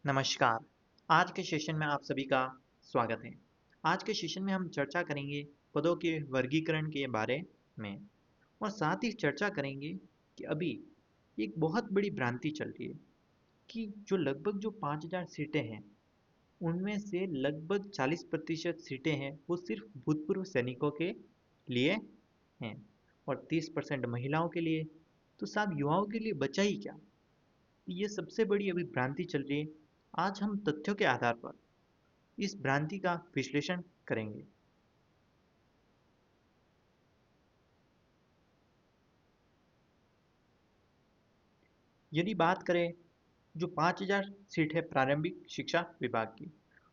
नमस्कार। आज के सेशन में आप सभी का स्वागत है। आज के सेशन में हम चर्चा करेंगे पदों के वर्गीकरण के बारे में और साथ ही चर्चा करेंगे कि अभी एक बहुत बड़ी भ्रांति चल रही है कि जो 5000 सीटें हैं उनमें से लगभग 40% सीटें हैं वो सिर्फ भूतपूर्व सैनिकों के लिए हैं और 30% महिलाओं के लिए। तो साहब युवाओं के लिए बचा ही क्या? ये सबसे बड़ी अभी भ्रांति चल रही है। आज हम तथ्यों के आधार पर इस भ्रांति का विश्लेषण करेंगे। यदि बात करें जो 5000 सीट है प्रारंभिक शिक्षा विभाग की,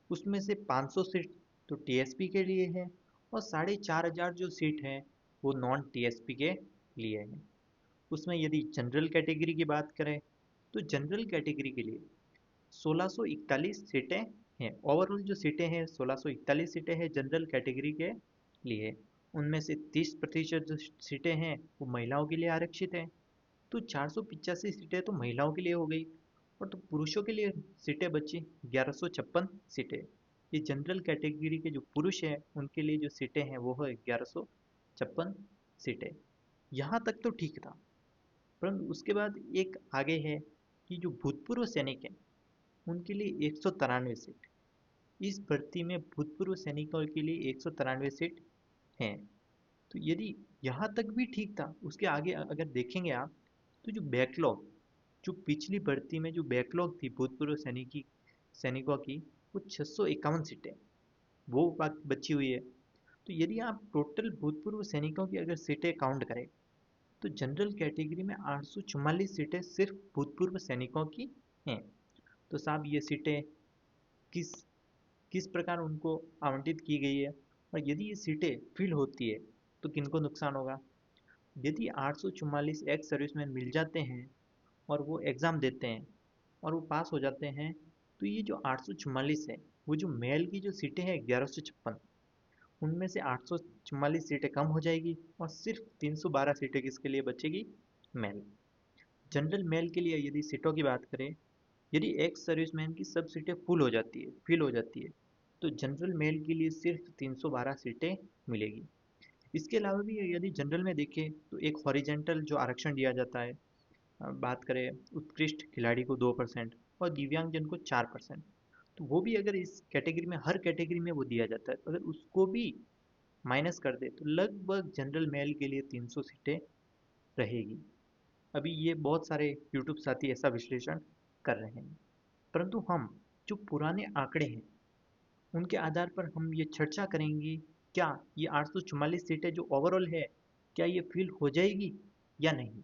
उसमें से 500 सीट तो टीएसपी के लिए है और 4500 जो सीट है वो नॉन टीएसपी के लिए है। उसमें यदि जनरल कैटेगरी की बात करें तो जनरल कैटेगरी के लिए 1641 सीटें हैं। ओवरऑल जो सीटें हैं 1641 सीटें हैं जनरल कैटेगरी के लिए। उनमें से 30% जो सीटें हैं वो महिलाओं के लिए आरक्षित हैं। तो 485 सीटें तो महिलाओं के लिए हो गई और तो पुरुषों के लिए सीटें बची 1156 सीटें। ये जनरल कैटेगरी के जो पुरुष हैं उनके लिए जो सीटें हैं वो है 1156 सीटें। यहाँ तक तो ठीक था, परंतु उसके बाद एक आगे है कि जो भूतपूर्व सैनिक हैं उनके लिए 193 सीट। इस भर्ती में भूतपूर्व सैनिकों के लिए 193 सीट हैं। तो यदि यहाँ तक भी ठीक था, उसके आगे अगर देखेंगे आप तो जो बैकलॉग, जो पिछली भर्ती में जो बैकलॉग थी भूतपूर्व सैनिकों की, वो 651 सीटें वो बात बची हुई है। तो यदि आप टोटल भूतपूर्व सैनिकों की अगर सीटें काउंट करें तो जनरल कैटेगरी में 844 सीटें सिर्फ भूतपूर्व सैनिकों की हैं। तो साहब ये सीटें किस किस प्रकार उनको आवंटित की गई है और यदि ये सीटें फिल होती है तो किनको नुकसान होगा? यदि 844 एक्स सर्विसमैन मिल जाते हैं और वो एग्ज़ाम देते हैं और वो पास हो जाते हैं, तो ये जो 844 है वो जो मेल की जो सीटें हैं 1156, उनमें से 844 सीटें कम हो जाएगी और सिर्फ 312 सीटें किसके लिए बचेगी? मेल। जनरल मेल के लिए यदि सीटों की बात करें, यदि एक्स सर्विसमैन की सब सीटें फुल हो जाती है फिल हो जाती है तो जनरल मेल के लिए सिर्फ 312 सीटें मिलेगी। इसके अलावा भी यदि जनरल में देखें तो एक हॉरिजेंटल जो आरक्षण दिया जाता है, बात करें उत्कृष्ट खिलाड़ी को 2% और दिव्यांगजन को 4%। तो वो भी अगर इस कैटेगरी में हर कैटेगरी में वो दिया जाता है, अगर उसको भी माइनस कर दे तो लगभग जनरल मेल के लिए 300 सीटें रहेगी। अभी ये बहुत सारे यूट्यूब साथी ऐसा विश्लेषण कर रहे हैं, परंतु हम जो पुराने आंकड़े हैं उनके आधार पर हम ये चर्चा करेंगे क्या ये 844 सीटें जो ओवरऑल है क्या ये फिल हो जाएगी या नहीं।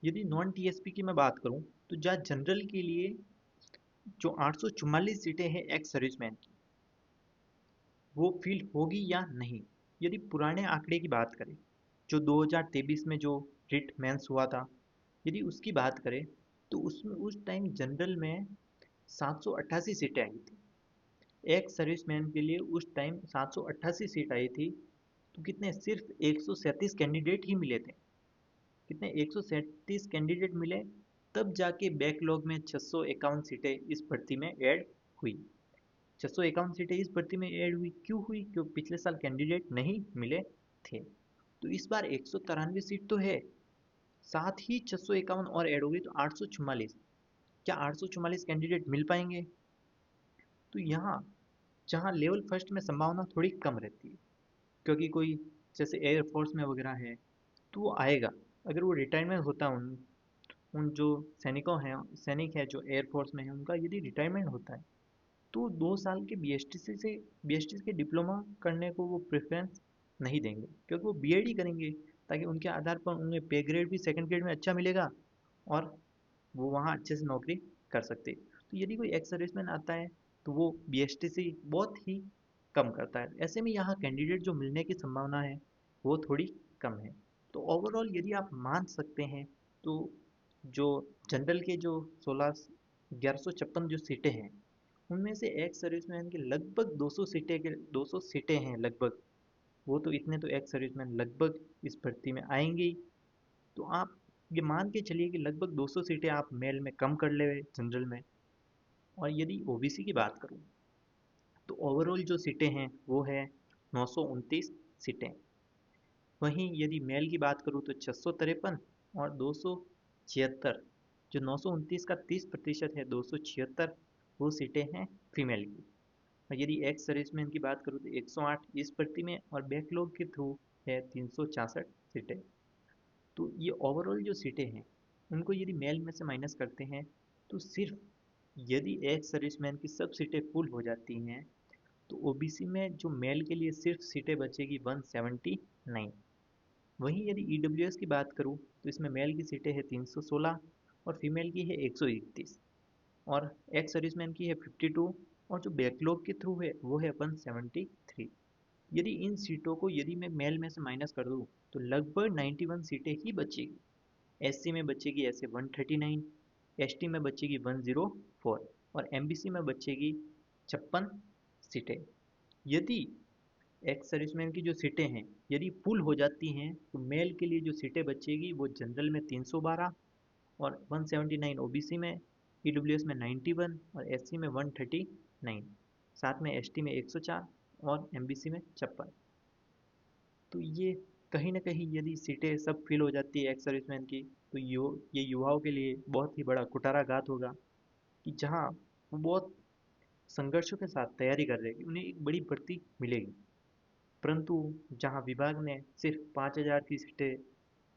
यदि नॉन टीएसपी की मैं बात करूं तो जहाँ जनरल के लिए जो 844 सीटें हैं एक्स सर्विसमैन की वो फिल होगी या नहीं। यदि पुराने आंकड़े की बात करें जो 2023 में जो रिट मेंस हुआ था, यदि उसकी बात करें तो उसमें उस टाइम जनरल में 788 सीटें आई थी। एक सर्विसमैन के लिए उस टाइम 788 सीट आई थी। तो कितने सिर्फ 137 कैंडिडेट ही मिले थे। कितने 137 कैंडिडेट मिले, तब जाके बैकलॉग में 651 सीटें इस भर्ती में ऐड हुई। 651 सीटें इस भर्ती में ऐड हुई क्यों हुई? क्योंकि पिछले साल कैंडिडेट नहीं मिले थे। तो इस बार 193 सीट तो है, साथ ही 651 और ऐड हो गई तो 844। क्या 844 कैंडिडेट मिल पाएंगे? तो यहाँ जहाँ लेवल फर्स्ट में संभावना थोड़ी कम रहती है, क्योंकि कोई जैसे एयरफोर्स में वगैरह है तो वो आएगा। अगर वो रिटायरमेंट होता है उन उन जो सैनिक है जो एयरफोर्स में है उनका यदि रिटायरमेंट होता है तो 2 साल के बीएसटी के डिप्लोमा करने को वो प्रेफरेंस नहीं देंगे, क्योंकि वो बीएड ही करेंगे ताकि उनके आधार पर उन्हें पे ग्रेड भी सेकंड ग्रेड में अच्छा मिलेगा और वो वहाँ अच्छे से नौकरी कर सकते। तो यदि कोई एक्स सर्विसमैन आता है तो वो बीएसटीसी बहुत ही कम करता है। ऐसे में यहाँ कैंडिडेट जो मिलने की संभावना है वो थोड़ी कम है। तो ओवरऑल यदि आप मान सकते हैं तो जो जनरल के जो 1156 जो सीटें हैं उनमें से एक्स सर्विसमैन के लगभग 200 सीटें हैं लगभग वो तो इतने तो एक्स सर्विसमैन लगभग इस भर्ती में आएंगे ही। तो आप ये मान के चलिए कि लगभग 200 सीटें आप मेल में कम कर ले जनरल में। और यदि ओबीसी की बात करूँ तो ओवरऑल जो सीटें हैं वो है 929 सीटें। वहीं यदि मेल की बात करूँ तो 653 और 276, जो 929 का 30% है, 276 वो सीटें हैं फीमेल की। और यदि एक्स सर्विसमैन की बात करूँ तो 108 इस भर्ती में और बैकलॉग के थ्रू है 366 सीटें। तो ये ओवरऑल जो सीटें हैं उनको यदि मेल में से माइनस करते हैं तो सिर्फ यदि एक्स सर्विसमैन की सब सीटें फुल हो जाती हैं तो ओबीसी में जो मेल के लिए सिर्फ सीटें बचेगी 179। वहीं यदि ईडब्ल्यूएस की बात करूं तो इसमें मेल की सीटें हैं 316 और फीमेल की है 131 और एक्स सर्विसमैन की है 52 और जो बैकलॉग के थ्रू है वो है 173। यदि इन सीटों को यदि मैं मेल में से माइनस कर दूं तो लगभग 91 सीटें ही बचेगी। एससी में बचेगी ऐसे 139, एसटी में बचेगी 104 और एमबीसी में बचेगी 56 सीटें। यदि एक्स सर्विसमैन की जो सीटें हैं यदि फुल हो जाती हैं तो मेल के लिए जो सीटें बचेगी वो जनरल में 312 और 179 ओबीसी में, ईडब्ल्यूएस में 91 और एससी में 139, साथ में एसटी में 104 और एमबीसी में 56। तो ये कहीं ना कहीं यदि सीटें सब फिल हो जाती है एक्स सर्विसमैन की तो ये युवाओं के लिए बहुत ही बड़ा कुटाराघात होगा कि जहाँ वो बहुत संघर्षों के साथ तैयारी कर रहे हैं कि उन्हें एक बड़ी भर्ती मिलेगी, परंतु जहां विभाग ने सिर्फ 5,000 की सीटें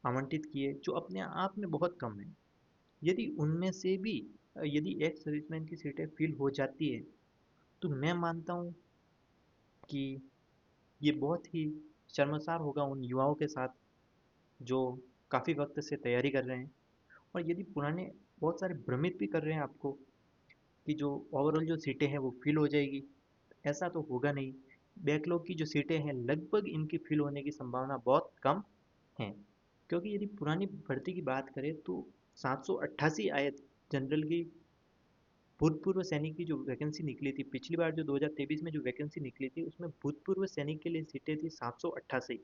आवंटित की है जो अपने आप में बहुत कम है। यदि उनमें से भी यदि एक्स सर्विसमैन की सीटें फिल हो जाती है तो मैं मानता हूँ कि ये बहुत ही शर्मसार होगा उन युवाओं के साथ जो काफ़ी वक्त से तैयारी कर रहे हैं। और यदि पुराने बहुत सारे भ्रमित भी कर रहे हैं आपको कि जो ओवरऑल जो सीटें हैं वो फिल हो जाएगी, ऐसा तो होगा नहीं। बैकलॉग की जो सीटें हैं लगभग इनकी फिल होने की संभावना बहुत कम है, क्योंकि यदि पुरानी भर्ती की बात करें तो 788 आए जनरल की भूतपूर्व सैनिक की जो वैकेंसी निकली थी पिछली बार, जो 2023 में जो वैकेंसी निकली थी उसमें भूतपूर्व सैनिक के लिए सीटें थी 788।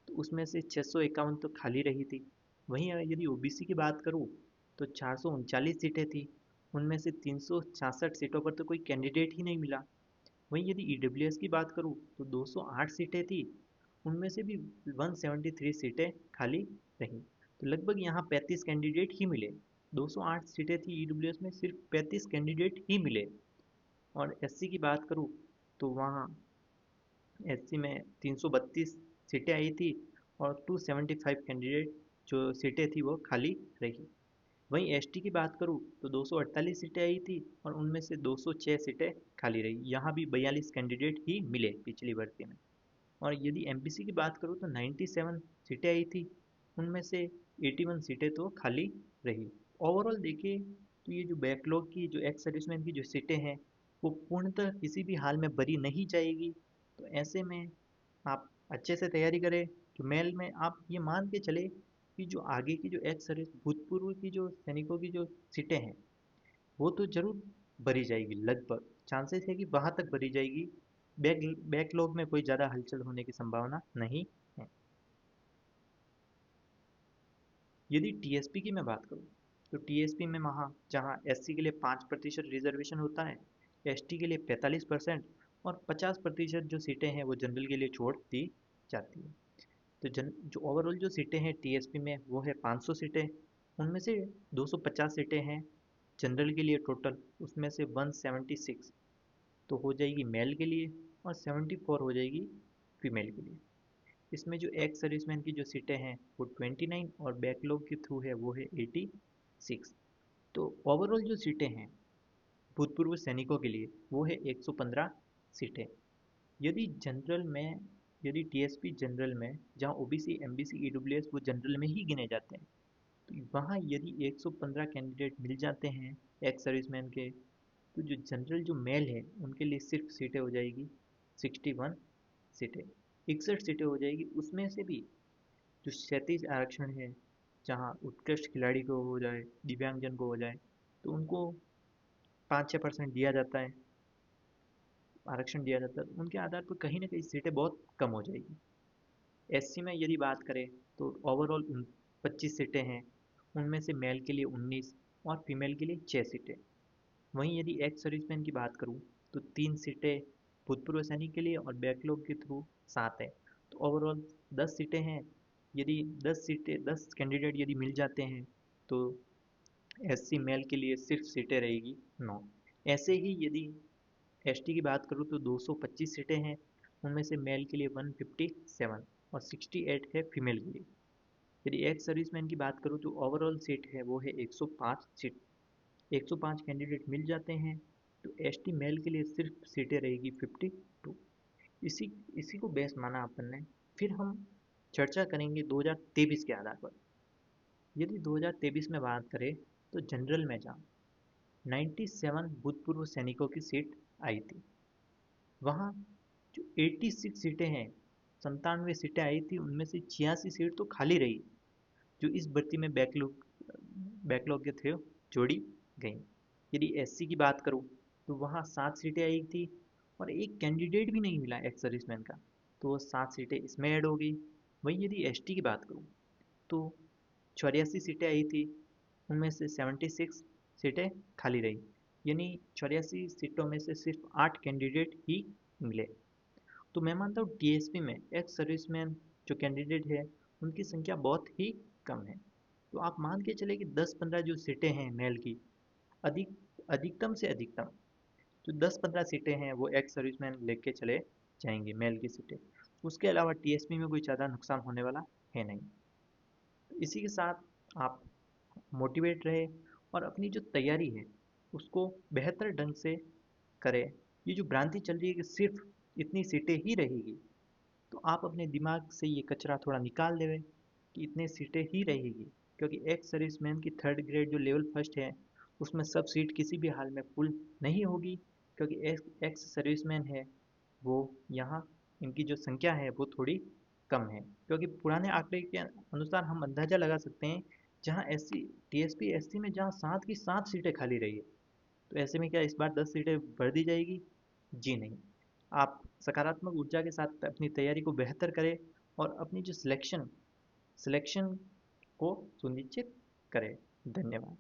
तो उसमें से 651 तो खाली रही थी। वहीं यदि ओबीसी की बात करूँ तो 439 सीटें थी, उनमें से 366 सीटों पर तो कोई कैंडिडेट ही नहीं मिला। वहीं यदि ईडब्ल्यूएस की बात करूँ तो 208 सीटें थी, उनमें से भी 173 सीटें खाली रहीं। तो लगभग यहाँ 35 कैंडिडेट ही मिले। 208 सीटें थी ईडब्ल्यूएस में, सिर्फ 35 कैंडिडेट ही मिले। और एससी की बात करूँ तो वहाँ एससी में 332 सीटें आई थी और 275 कैंडिडेट जो सीटें थी वो खाली रही। वहीं एसटी की बात करूँ तो 248 सीटें आई थी और उनमें से 206 सीटें खाली रही। यहाँ भी 42 कैंडिडेट ही मिले पिछली भर्ती में। और यदि एमपीसी की बात करूँ तो 97 सीटें आई थी, उनमें से 81 सीटें तो खाली रही। ओवरऑल देखिए तो ये जो बैकलॉग की जो एक्स सर्विसमैन की जो सीटें हैं वो पूर्णतः किसी भी हाल में भरी नहीं जाएगी। तो ऐसे में आप अच्छे से तैयारी करें। तो मेल में आप ये मान के चले कि जो आगे की जो एक्स सर्विस भूतपूर्व की जो सैनिकों की जो सीटें हैं वो तो जरूर भरी जाएगी, लगभग चांसेस है कि वहां तक भरी जाएगी। बैकलॉग में कोई ज़्यादा हलचल होने की संभावना नहीं है। यदि टीएसपी की मैं बात करूँ तो टीएसपी में वहाँ जहाँ एससी के लिए 5% रिजर्वेशन होता है, एसटी के लिए 45% और 50% जो सीटें हैं वो जनरल के लिए छोड़ दी जाती है। तो जो ओवरऑल जो सीटें हैं टीएसपी में वो है 500 सीटें, उनमें से 250 सीटें हैं जनरल के लिए टोटल, उसमें से 176 तो हो जाएगी मेल के लिए और 74 हो जाएगी फीमेल के लिए। इसमें जो एक्स सर्विसमैन की जो सीटें हैं वो 29 और बैकलॉग के थ्रू है वो है 86। तो ओवरऑल जो सीटें हैं भूतपूर्व सैनिकों के लिए वो है 115 सीटें। यदि जनरल में यदि टीएसपी जनरल में जहाँ ओबीसी एमबीसी ईडब्ल्यूएस वो जनरल में ही गिने जाते हैं तो वहाँ यदि 115 कैंडिडेट मिल जाते हैं एक्स सर्विसमैन के तो जो जनरल जो मेल है उनके लिए सिर्फ सीटें हो जाएगी 61 सीटें, 61 सीटें हो जाएगी। उसमें से भी जो क्षैतिज आरक्षण है जहाँ उत्कृष्ट खिलाड़ी को हो जाए, दिव्यांगजन को हो जाए तो उनको 5-6% दिया जाता है। आरक्षण दिया जाता है उनके आधार पर कहीं ना कहीं सीटें बहुत कम हो जाएगी। एससी में यदि बात करें तो ओवरऑल 25 सीटें हैं, उनमें से मेल के लिए 19 और फीमेल के लिए 6 सीटें। वहीं यदि एक्स सर्विसमैन की बात करूं तो 3 सीटें भूतपूर्व सैनिक के लिए और बैकलॉग के थ्रू 7 है, तो ओवरऑल 10 सीटें हैं। यदि 10 कैंडिडेट यदि मिल जाते हैं तो एससी मेल के लिए सिर्फ सीटें रहेगी 9। ऐसे ही यदि एसटी की बात करूँ तो 225 सीटें हैं, उनमें से मेल के लिए 157 और 68 है फीमेल के लिए। यदि एक्स सर्विसमैन की बात करूँ तो ओवरऑल सीट है वो है 105 सीट। 105 कैंडिडेट मिल जाते हैं तो एसटी मेल के लिए सिर्फ सीटें रहेगी 52। इसी इसी को बेस माना अपन ने। फिर हम चर्चा करेंगे 2023 के आधार पर। यदि 2023 में बात करें तो जनरल में जहाँ 97 भूतपूर्व सैनिकों की सीट आई थी, वहाँ जो 86 सीटें हैं, 97 सीटें आई थी, उनमें से 86 सीट तो खाली रही, जो इस भर्ती में बैकलॉग के थे जोड़ी गई। यदि एससी की बात करूँ तो वहाँ 7 सीटें आई थी और एक कैंडिडेट भी नहीं मिला एक्स सर्विसमैन का, तो वो 7 सीटें इसमें ऐड हो गई। वहीं यदि एसटी की बात करूँ तो 84 सीटें आई थी, उनमें से 76 सीटें खाली रही, यानी 84 सीटों में से सिर्फ 8 कैंडिडेट ही मिले। तो मैं मानता हूँ टीएसपी में एक्स सर्विसमैन जो कैंडिडेट है उनकी संख्या बहुत ही कम है। तो आप मान के चले कि 10-15 जो सीटें हैं मेल की, अधिक अधिकतम से अधिकतम जो 10-15 सीटें हैं वो एक्स सर्विसमैन लेके चले जाएंगे मेल की सीटें। उसके अलावा टीएसपी में कोई ज़्यादा नुकसान होने वाला है नहीं। तो इसी के साथ आप मोटिवेट रहे और अपनी जो तैयारी है उसको बेहतर ढंग से करें। ये जो भ्रांति चल रही है कि सिर्फ इतनी सीटें ही रहेगी, तो आप अपने दिमाग से ये कचरा थोड़ा निकाल देवे कि इतने सीटें ही रहेगी, क्योंकि एक्स सर्विसमैन की थर्ड ग्रेड जो लेवल फर्स्ट है उसमें सब सीट किसी भी हाल में फुल नहीं होगी, क्योंकि एक्स सर्विसमैन है वो यहाँ इनकी जो संख्या है वो थोड़ी कम है। क्योंकि पुराने आंकड़े के अनुसार हम अंदाजा लगा सकते हैं, जहाँ एससी टीएसपी एससी में जहाँ 7 की 7 सीटें खाली रही है, तो ऐसे में क्या इस बार 10 सीटें भर दी जाएगी? जी नहीं। आप सकारात्मक ऊर्जा के साथ अपनी तैयारी को बेहतर करें और अपनी जो सिलेक्शन सिलेक्शन को सुनिश्चित करें। धन्यवाद।